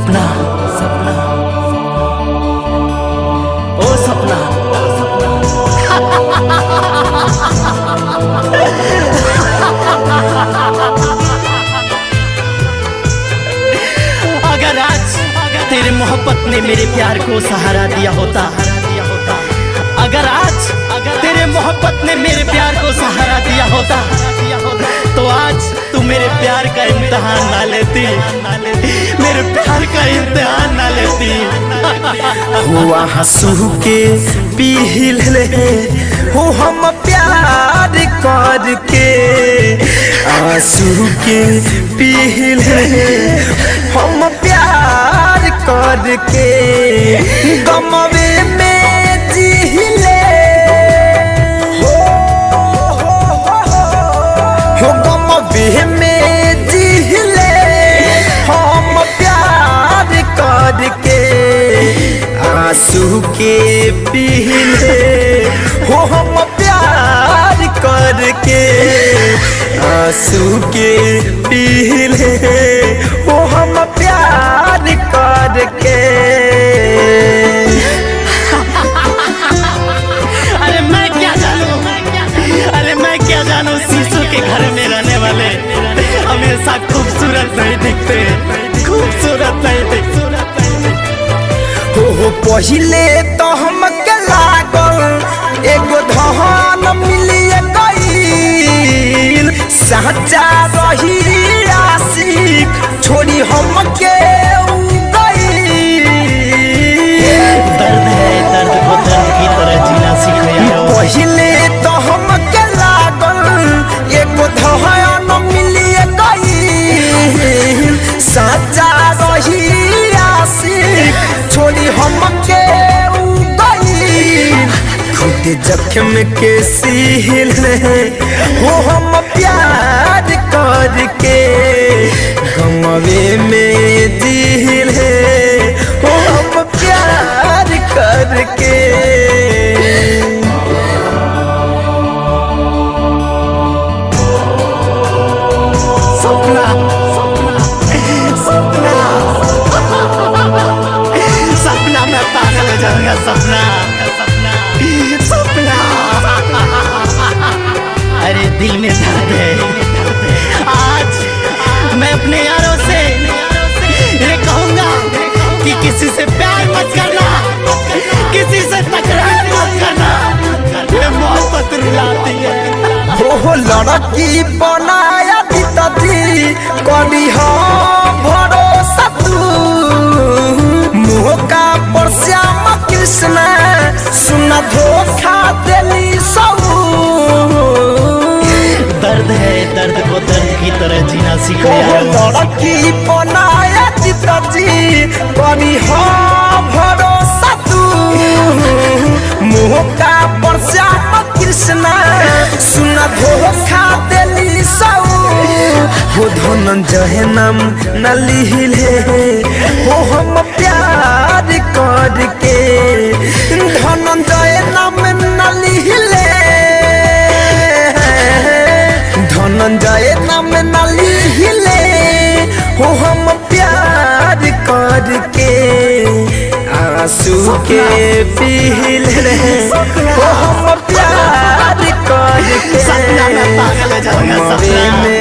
सपना सपना ओ सपना अगर आज तेरे मोहब्बत ने मेरे प्यार को सहारा दिया होता, अगर आज तेरे मोहब्बत ने मेरे प्यार को सहारा दिया होता, तो आज तू मेरे प्यार का इम्तिहान ना लेती, मेरे प्यार का इम्तिहान ना लेती। हुआ हंसू के पी ले हो हम प्यार करके, आंसू के पी ले हम प्यार करके, गमवे में जी ले हो गमवे में जी ले हम प्यार करके, आंसू के पी ले हो हम प्यार करके, आंसू के पी ले हो हम प्यार करके। अरे मैं क्या जानूं, अरे मैं क्या जानूं, शीशों के घर में रहने वाले हमेशा खूबसूरत नहीं दिखते, खूबसूरत नहीं दिखते। हो पहिले तो हमके लागल एगो धन मिलिए गईल, सच्चा रही आशिक छोड़ी हमके गईल। दर्द है, दर्द को दर्द की तरह जीना सीखो यारो। पहिले तो हमके लागल एगो धन मिलिए गईल, सच्चा रही आशिक छोड़ी हमके गईल। खुद जख्म के सील हो हम प्यार करके, गमवे में दिल हो हम प्यार करके। सपना सपना सपना मैं पागल हो जाऊंगा, सपना सपना। अरे दिल में दर्द है, आज मैं अपने यारों से ये कहूंगा कि किसी से प्यार मत करना, किसी से तकरार मत करना, ये मोहब्बत रुलाती है। हो लड़की बनाया पिताजी कभी हो भरोसा तू, मुँह का पर श्याम कृष्ण सुना धोखा देली सब। दर्द है, दर्द को दर्द की तरह जीना सीखो यारो। लड़की बनाया पिताजी कभी हो भरोसा तू, मुँह का पर श्याम कृष्ण सुना धोखा देली सब। हो धनंजय नाम न लिहिले हो हम प्यार करके, धनंजय नाम न लिहिले, धनंजय नाम न लिहिले हो हम प्यार करके, आंसू के पी ले हो हम प्यार करके। सपना मैं पागल हो जाऊंगा, सपना।